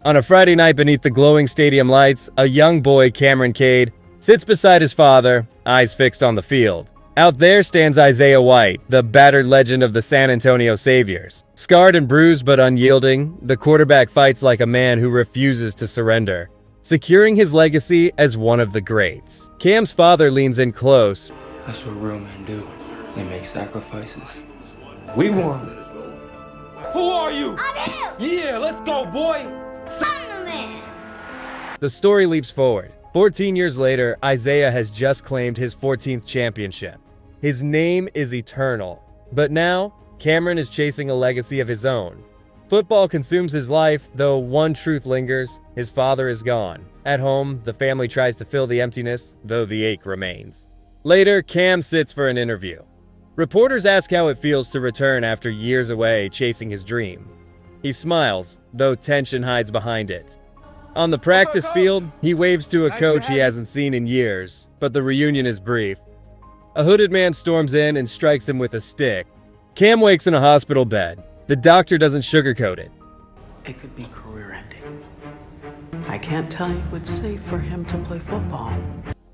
On a Friday night beneath the glowing stadium lights, a young boy, Cameron Cade, sits beside his father, eyes fixed on the field. Out there stands Isaiah White, the battered legend of the San Antonio Saviors. Scarred and bruised but unyielding, the quarterback fights like a man who refuses to surrender, securing his legacy as one of the greats. Cam's father leans in close. That's what real men do. They make sacrifices. We won. Who are you? I'm him! Yeah, let's go, boy! I'm the man! The story leaps forward. 14 years later, Isaiah has just claimed his 14th championship. His name is eternal. But now, Cameron is chasing a legacy of his own. Football consumes his life, though one truth lingers: his father is gone. At home, the family tries to fill the emptiness, though the ache remains. Later, Cam sits for an interview. Reporters ask how it feels to return after years away chasing his dream. He smiles, though tension hides behind it. On the practice field, he waves to a coach he hasn't seen in years, but the reunion is brief. A hooded man storms in and strikes him with a stick. Cam wakes in a hospital bed. The doctor doesn't sugarcoat it. It could be career-ending. I can't tell you it's safe for him to play football.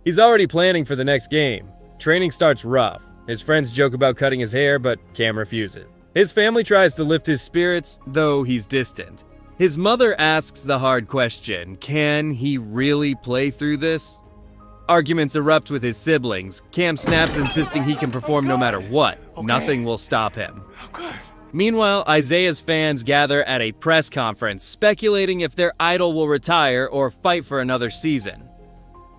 He's already planning for the next game. Training starts rough. His friends joke about cutting his hair, but Cam refuses. His family tries to lift his spirits, though he's distant. His mother asks the hard question: can he really play through this? Arguments erupt with his siblings. Cam snaps, insisting he can perform no matter what. Nothing will stop him. Meanwhile, Isaiah's fans gather at a press conference, speculating if their idol will retire or fight for another season.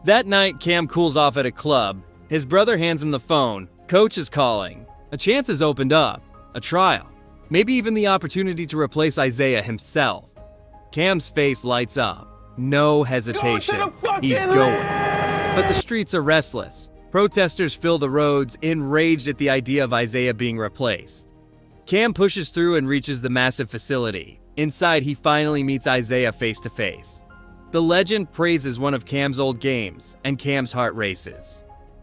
That night, Cam cools off at a club. His brother hands him the phone. Coach is calling. A chance has opened up. A trial. Maybe even the opportunity to replace Isaiah himself. Cam's face lights up. No hesitation. He's going. But the streets are restless. Protesters fill the roads, enraged at the idea of Isaiah being replaced. Cam pushes through and reaches the massive facility. Inside, he finally meets Isaiah face to face. The legend praises one of Cam's old games, and Cam's heart races.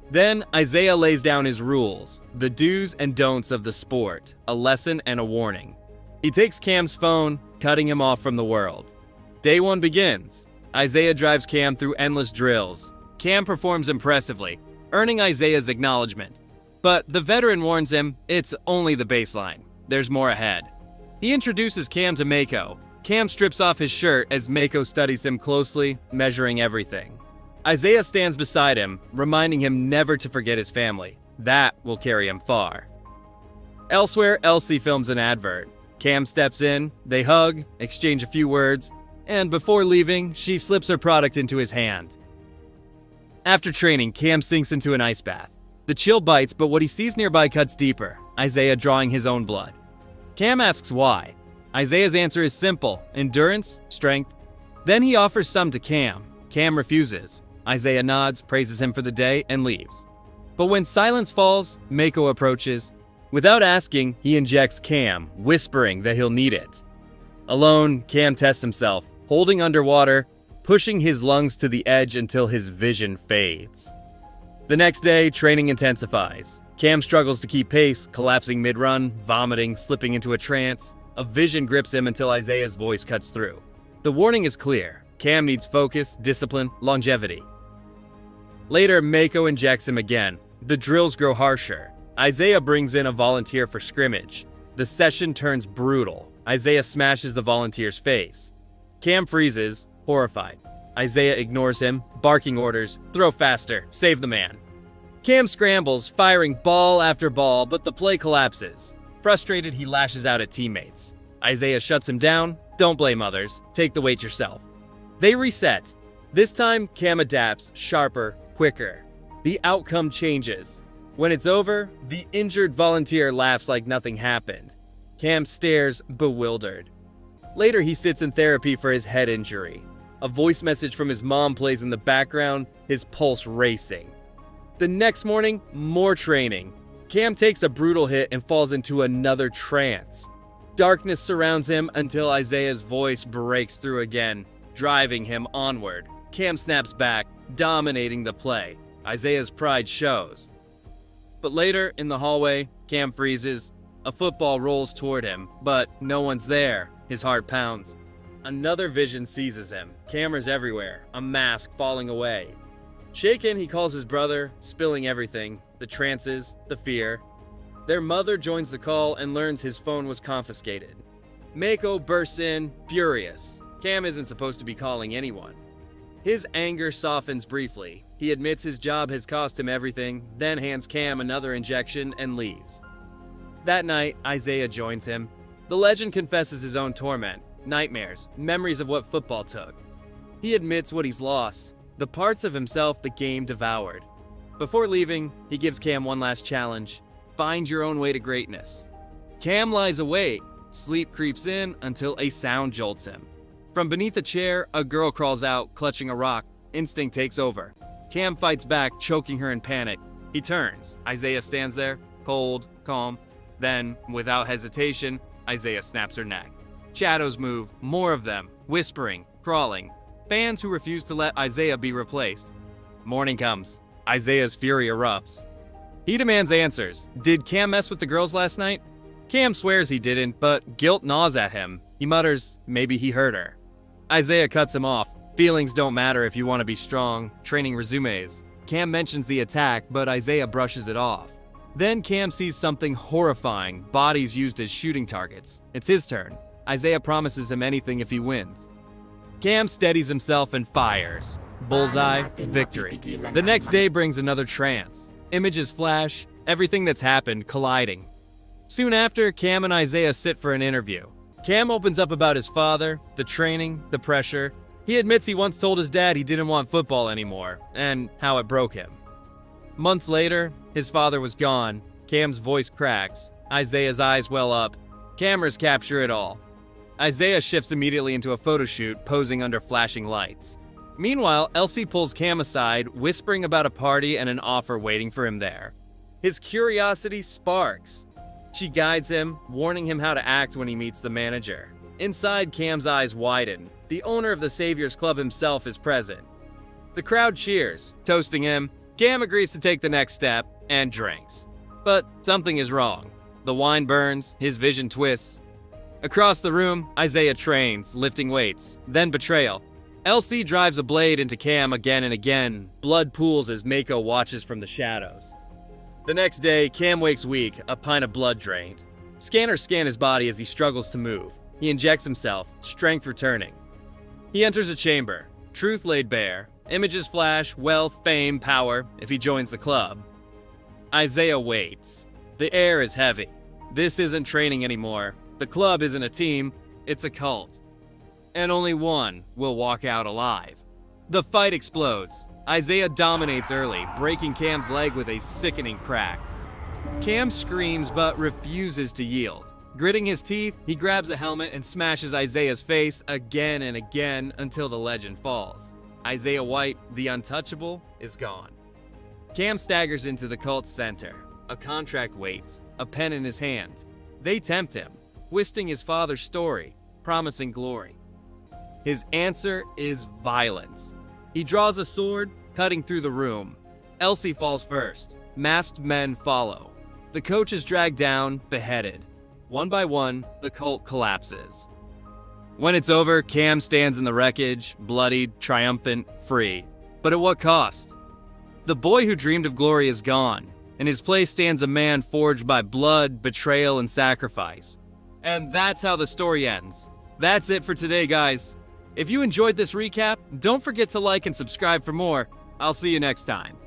Then, Isaiah lays down his rules, the do's and don'ts of the sport, a lesson and a warning. He takes Cam's phone, cutting him off from the world. Day one begins. Isaiah drives Cam through endless drills. Cam performs impressively, earning Isaiah's acknowledgement. But the veteran warns him it's only the baseline. There's more ahead. He introduces Cam to Mako. Cam strips off his shirt as Mako studies him closely, measuring everything. Isaiah stands beside him, reminding him never to forget his family. That will carry him far. Elsewhere, Elsie films an advert. Cam steps in, they hug, exchange a few words, and before leaving, she slips her product into his hand. After training, Cam sinks into an ice bath. The chill bites, but what he sees nearby cuts deeper, Isaiah drawing his own blood. Cam asks why. Isaiah's answer is simple: endurance, strength. Then he offers some to Cam. Cam refuses. Isaiah nods, praises him for the day, and leaves. But when silence falls, Mako approaches. Without asking, he injects Cam, whispering that he'll need it. Alone, Cam tests himself, holding underwater, pushing his lungs to the edge until his vision fades. The next day, training intensifies. Cam struggles to keep pace, collapsing mid-run, vomiting, slipping into a trance. A vision grips him until Isaiah's voice cuts through. The warning is clear. Cam needs focus, discipline, longevity. Later, Mako injects him again. The drills grow harsher. Isaiah brings in a volunteer for scrimmage. The session turns brutal. Isaiah smashes the volunteer's face. Cam freezes, horrified. Isaiah ignores him, barking orders, "Throw faster, save the man." Cam scrambles, firing ball after ball, but the play collapses. Frustrated, he lashes out at teammates. Isaiah shuts him down. "Don't blame others. Take the weight yourself." They reset. This time, Cam adapts, sharper, quicker. The outcome changes. When it's over, the injured volunteer laughs like nothing happened. Cam stares, bewildered. Later, he sits in therapy for his head injury. A voice message from his mom plays in the background, his pulse racing. The next morning, more training. Cam takes a brutal hit and falls into another trance. Darkness surrounds him until Isaiah's voice breaks through again, driving him onward. Cam snaps back, dominating the play. Isaiah's pride shows. But later, in the hallway, Cam freezes. A football rolls toward him, but no one's there. His heart pounds. Another vision seizes him. Cameras everywhere, a mask falling away. Shaken, he calls his brother, spilling everything, the trances, the fear. Their mother joins the call and learns his phone was confiscated. Mako bursts in, furious. Cam isn't supposed to be calling anyone. His anger softens briefly. He admits his job has cost him everything, then hands Cam another injection and leaves. That night, Isaiah joins him. The legend confesses his own torment, nightmares, memories of what football took. He admits what he's lost, the parts of himself the game devoured. Before leaving, he gives Cam one last challenge: find your own way to greatness. Cam lies awake. Sleep creeps in until a sound jolts him. From beneath a chair, a girl crawls out, clutching a rock. Instinct takes over. Cam fights back, choking her in panic. He turns. Isaiah stands there, cold, calm. Then, without hesitation, Isaiah snaps her neck. Shadows move, more of them, whispering, crawling. Fans who refuse to let Isaiah be replaced. Morning comes. Isaiah's fury erupts. He demands answers. Did Cam mess with the girls last night? Cam swears he didn't, but guilt gnaws at him. He mutters, maybe he hurt her. Isaiah cuts him off. Feelings don't matter if you want to be strong. Training resumes. Cam mentions the attack, but Isaiah brushes it off. Then Cam sees something horrifying, bodies used as shooting targets. It's his turn. Isaiah promises him anything if he wins. Cam steadies himself and fires. Bullseye, victory. The next day brings another trance. Images flash, everything that's happened colliding. Soon after, Cam and Isaiah sit for an interview. Cam opens up about his father, the training, the pressure. He admits he once told his dad he didn't want football anymore, and how it broke him. Months later, his father was gone. Cam's voice cracks. Isaiah's eyes well up. Cameras capture it all. Isaiah shifts immediately into a photo shoot, posing under flashing lights. Meanwhile, Elsie pulls Cam aside, whispering about a party and an offer waiting for him there. His curiosity sparks. She guides him, warning him how to act when he meets the manager. Inside, Cam's eyes widen. The owner of the Saviors Club himself is present. The crowd cheers, toasting him. Cam agrees to take the next step and drinks. But something is wrong. The wine burns, his vision twists. Across the room, Isaiah trains, lifting weights, then betrayal. Elsie drives a blade into Cam again and again. Blood pools as Mako watches from the shadows. The next day, Cam wakes weak, a pint of blood drained. Scanners scan his body as he struggles to move. He injects himself, strength returning. He enters a chamber, truth laid bare. Images flash, wealth, fame, power, if he joins the club. Isaiah waits. The air is heavy. This isn't training anymore. The club isn't a team, it's a cult. And only one will walk out alive. The fight explodes. Isaiah dominates early, breaking Cam's leg with a sickening crack. Cam screams but refuses to yield. Gritting his teeth, he grabs a helmet and smashes Isaiah's face again and again until the legend falls. Isaiah White, the untouchable, is gone. Cam staggers into the cult's center. A contract waits, a pen in his hands. They tempt him, twisting his father's story, promising glory. His answer is violence. He draws a sword, cutting through the room. Elsie falls first. Masked men follow. The coach is dragged down, beheaded. One by one, the cult collapses. When it's over, Cam stands in the wreckage, bloodied, triumphant, free. But at what cost? The boy who dreamed of glory is gone. In his place stands a man forged by blood, betrayal, and sacrifice. And that's how the story ends. That's it for today, guys. If you enjoyed this recap, don't forget to like and subscribe for more. I'll see you next time.